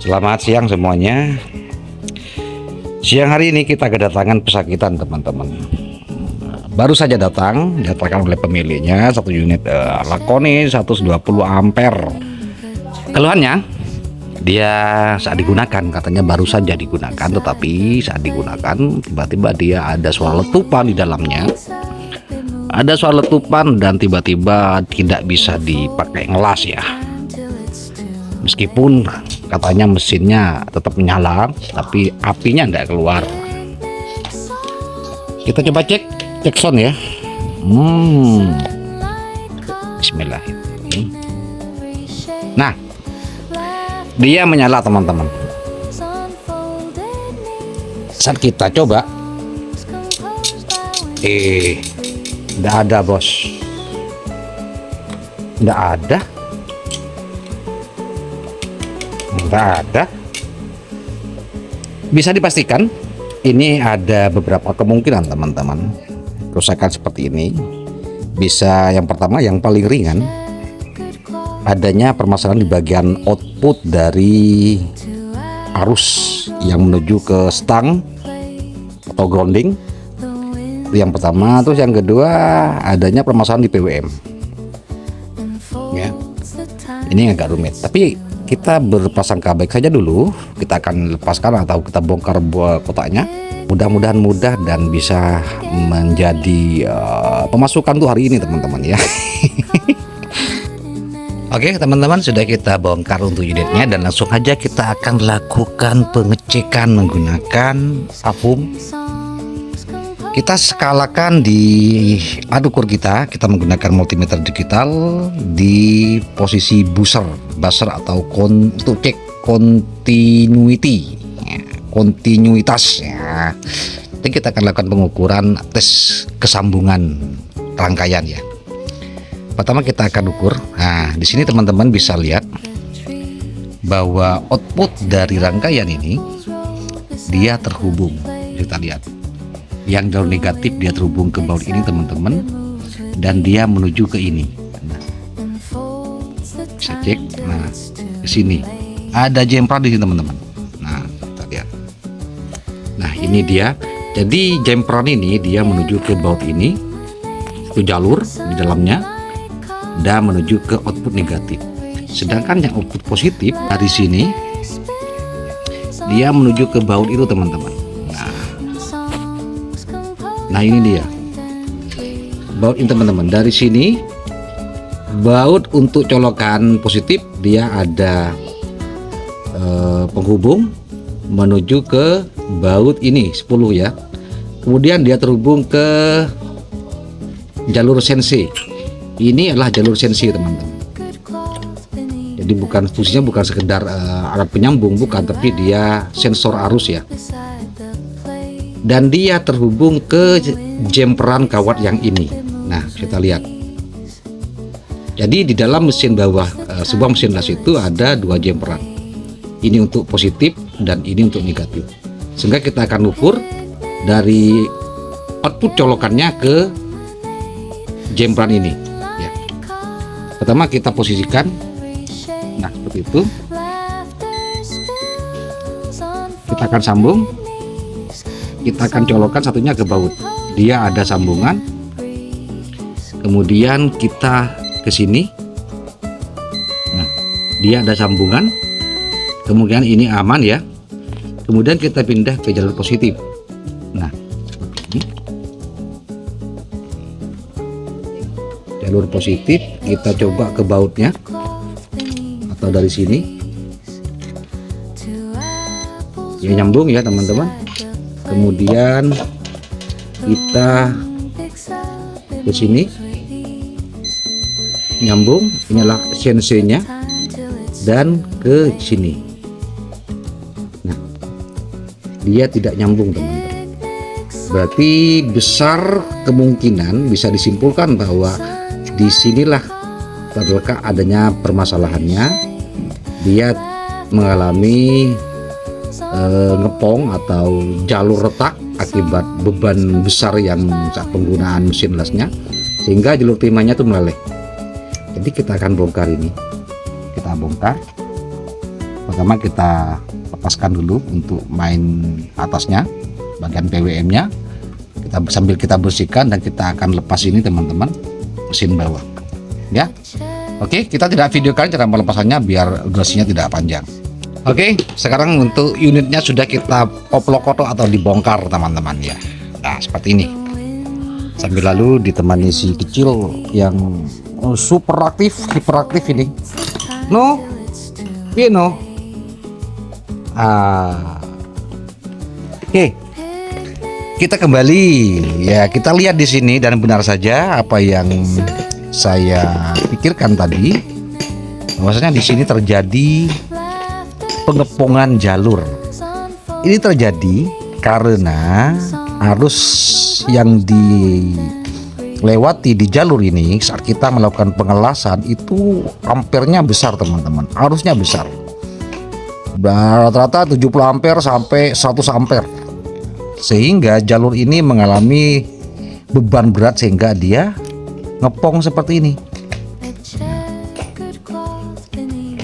Selamat siang semuanya. Siang hari ini kita kedatangan pesakitan teman-teman. Baru saja datangkan oleh pemiliknya satu unit Lakoni 120 ampere. Keluhannya, dia saat digunakan katanya baru saja digunakan, tetapi saat digunakan tiba-tiba dia ada suara letupan di dalamnya. Ada suara letupan dan tiba-tiba tidak bisa dipakai ngelas ya. Meskipun katanya mesinnya tetap menyala, tapi apinya tidak keluar. Kita coba cek sound ya. Bismillahirrahmanirrahim. Nah, dia menyala teman-teman. Saat kita coba, tidak ada bos, tidak ada. Bisa dipastikan ini ada beberapa kemungkinan teman-teman. Kerusakan seperti ini bisa, yang pertama yang paling ringan, adanya permasalahan di bagian output dari arus yang menuju ke stang atau grounding. Itu yang pertama. Terus yang kedua, adanya permasalahan di PWM ya. Ini agak rumit, tapi kita berprasangka baik saja dulu. Kita akan lepaskan atau kita bongkar buah kotaknya. Mudah-mudahan mudah dan bisa menjadi pemasukan tuh hari ini teman-teman ya. Oke teman-teman, sudah kita bongkar untuk unitnya dan langsung aja kita akan lakukan pengecekan menggunakan vakum. Kita skalakan di alat ukur kita menggunakan multimeter digital di posisi buzzer atau untuk cek kontinuitas ya. Nanti kita akan lakukan pengukuran tes kesambungan rangkaian ya. Pertama kita akan ukur. Nah, di sini teman-teman bisa lihat bahwa output dari rangkaian ini dia terhubung. Kita lihat. Yang jalur negatif dia terhubung ke baut ini teman-teman, dan dia menuju ke ini. Nah, bisa cek. Nah, ke sini ada jempran di sini teman-teman. Nah, kita lihat. Nah, ini dia. Jadi jempran ini dia menuju ke baut ini, itu jalur di dalamnya, dan menuju ke output negatif. Sedangkan yang output positif dari sini dia menuju ke baut itu teman-teman. Nah ini dia baut ini teman-teman. Dari sini baut untuk colokan positif dia ada penghubung menuju ke baut ini 10 ya. Kemudian dia terhubung ke jalur sensi. Ini adalah jalur sensi teman-teman. Jadi bukan fungsinya bukan sekedar alat penyambung, bukan, tapi dia sensor arus ya. Dan dia terhubung ke jemperan kawat yang ini. Nah, kita lihat. Jadi di dalam mesin bawah sebuah mesin las itu ada dua jemperan. Ini untuk positif dan ini untuk negatif. Sehingga kita akan ukur dari output colokannya ke jemperan ini. Ya. Pertama kita posisikan. Nah, seperti itu. Kita akan sambung. Kita akan colokkan satunya ke baut. Dia ada sambungan. Kemudian kita ke sini. Nah, dia ada sambungan. Kemudian ini aman ya. Kemudian kita pindah ke jalur positif. Nah, seperti ini. Jalur positif kita coba ke bautnya atau dari sini. Ya nyambung ya teman-teman. Kemudian kita ke sini nyambung, inilah CNC-nya, dan ke sini. Nah, dia tidak nyambung teman-teman. Berarti besar kemungkinan bisa disimpulkan bahwa disinilah terletak adanya permasalahannya. Dia mengalami ngepong atau jalur retak akibat beban besar yang saat penggunaan mesin lasnya, sehingga jalur timahnya itu meleleh. Jadi kita akan bongkar ini. Kita bongkar. Pertama kita lepaskan dulu untuk main atasnya, bagian PWM-nya. Sambil kita bersihkan dan kita akan lepas ini teman-teman, mesin bawah. Ya. Oke, kita tidak videokan cara pelepasannya biar durasinya tidak panjang. Oke, sekarang untuk unitnya sudah kita oplok atau dibongkar teman-teman ya. Nah, seperti ini. Sambil lalu ditemani si kecil yang super aktif, hiperaktif ini. No, no. Oke, kita kembali ya. Kita lihat di sini dan benar saja apa yang saya pikirkan tadi, bahwasanya di sini terjadi pengepungan jalur. Ini terjadi karena arus yang dilewati di jalur ini saat kita melakukan pengelasan itu ampernya besar teman-teman, arusnya besar. Rata-rata 70 ampere sampai 100 ampere, sehingga jalur ini mengalami beban berat sehingga dia ngepong seperti ini.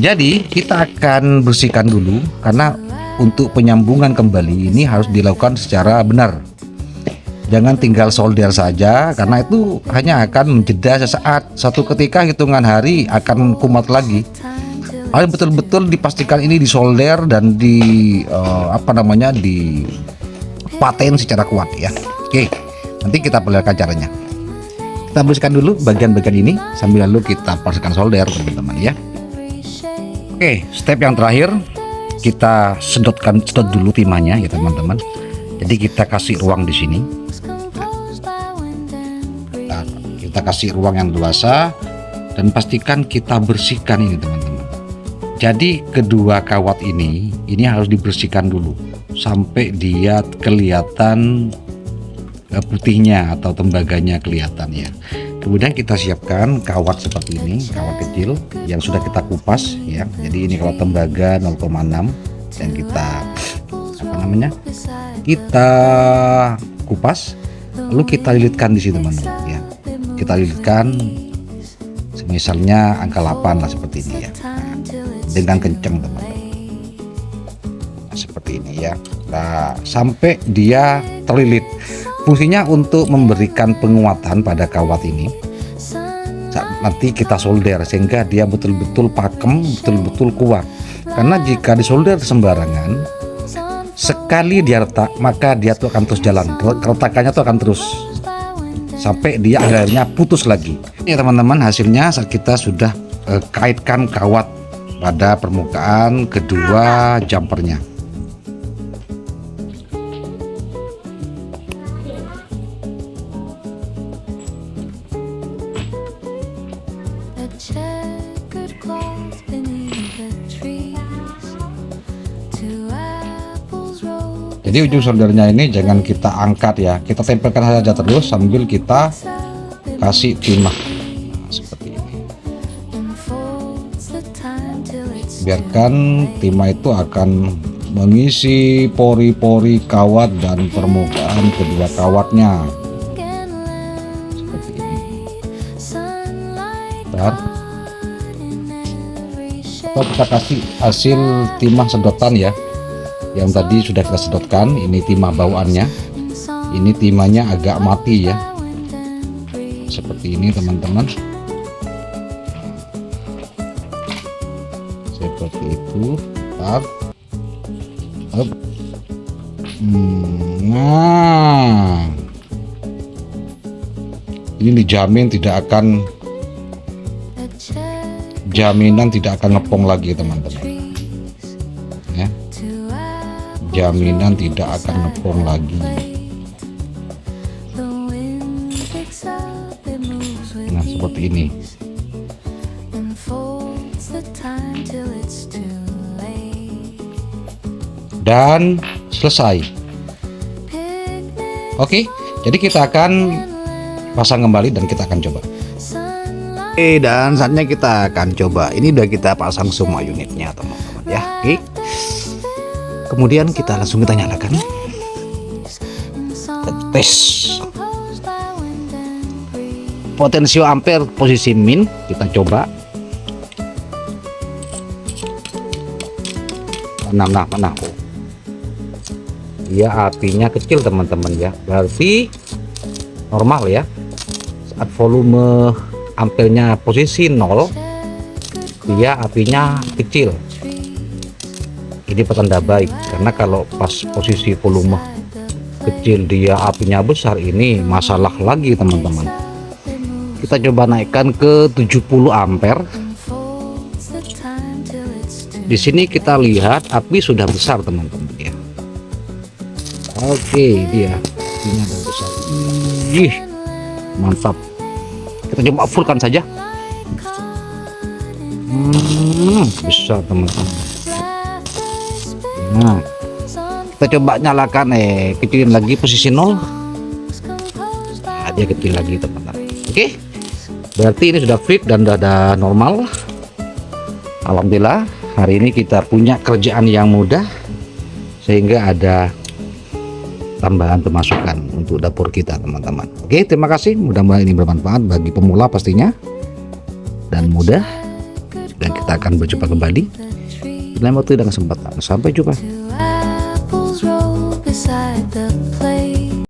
Jadi kita akan bersihkan dulu, karena untuk penyambungan kembali ini harus dilakukan secara benar. Jangan tinggal solder saja, karena itu hanya akan menjeda sesaat. Satu ketika hitungan hari akan kumat lagi. Harus betul-betul dipastikan ini disolder dan di dipaten secara kuat ya. Oke, nanti kita perlihatkan caranya. Kita bersihkan dulu bagian-bagian ini sambil lalu kita pasangkan solder teman-teman ya. Oke, step yang terakhir kita sedot dulu timahnya ya teman-teman. Jadi kita kasih ruang di sini. Nah, kita kasih ruang yang luasa dan pastikan kita bersihkan ini teman-teman. Jadi kedua kawat ini harus dibersihkan dulu sampai dia kelihatan putihnya atau tembaganya kelihatan ya. Kemudian kita siapkan kawat seperti ini, kawat kecil yang sudah kita kupas ya. Jadi ini kawat tembaga 0,6 dan kita kupas, lalu kita lilitkan di sini teman-teman ya. Kita lilitkan misalnya angka 8 lah seperti ini ya. Nah, dengan kencang teman-teman. Nah, seperti ini ya. Nah, sampai dia terlilit. Fungsinya untuk memberikan penguatan pada kawat ini. Nanti kita solder sehingga dia betul-betul pakem, betul-betul kuat. Karena jika disolder sembarangan, sekali dia retak, maka dia tuh akan terus jalan. Keretakannya tuh akan terus sampai dia akhirnya putus lagi. Ini teman-teman hasilnya saat kita sudah kaitkan kawat pada permukaan kedua jumpernya. Jadi ujung soldernya ini jangan kita angkat ya, kita tempelkan saja terus sambil kita kasih timah seperti ini. Biarkan timah itu akan mengisi pori-pori kawat dan permukaan kedua kawatnya seperti ini. Atau kita kasih hasil timah sedotan ya, yang tadi sudah kita sedotkan. Ini timah bawaannya, ini timahnya agak mati ya, seperti ini teman-teman. Seperti itu. Nah, ini dijamin tidak akan, jaminan tidak akan ngepong lagi teman-teman ya. Jaminan tidak akan ngepong lagi. Nah seperti ini. Dan selesai. Oke, jadi kita akan pasang kembali dan kita akan coba. Oke, dan saatnya kita akan coba. Ini udah kita pasang semua unitnya teman-teman ya. Oke, kemudian kita langsung kita nyalakan, tes potensio ampere posisi min, kita coba. nah. Oh. Dia apinya kecil teman-teman ya, berarti normal ya. Saat volume ampelnya posisi 0, dia apinya kecil. Ini petanda baik, karena kalau pas posisi volume kecil dia apinya besar, ini masalah lagi teman-teman. Kita coba naikkan ke 70 ampere. Di sini kita lihat api sudah besar teman-teman ya. Oke, dia apinya sudah besar. Ih, mantap. Kita coba fullkan saja. Besar teman-teman. Nah, kita coba nyalakan, kecilin lagi posisi 0. Nah, dia kecil lagi teman-teman. Oke, berarti ini sudah fix dan sudah normal. Alhamdulillah, hari ini kita punya kerjaan yang mudah sehingga ada tambahan pemasukan untuk dapur kita teman-teman. Oke, terima kasih, mudah-mudahan ini bermanfaat bagi pemula pastinya dan mudah, dan kita akan berjumpa kembali dalam waktu dan kesempatan. Sampai jumpa.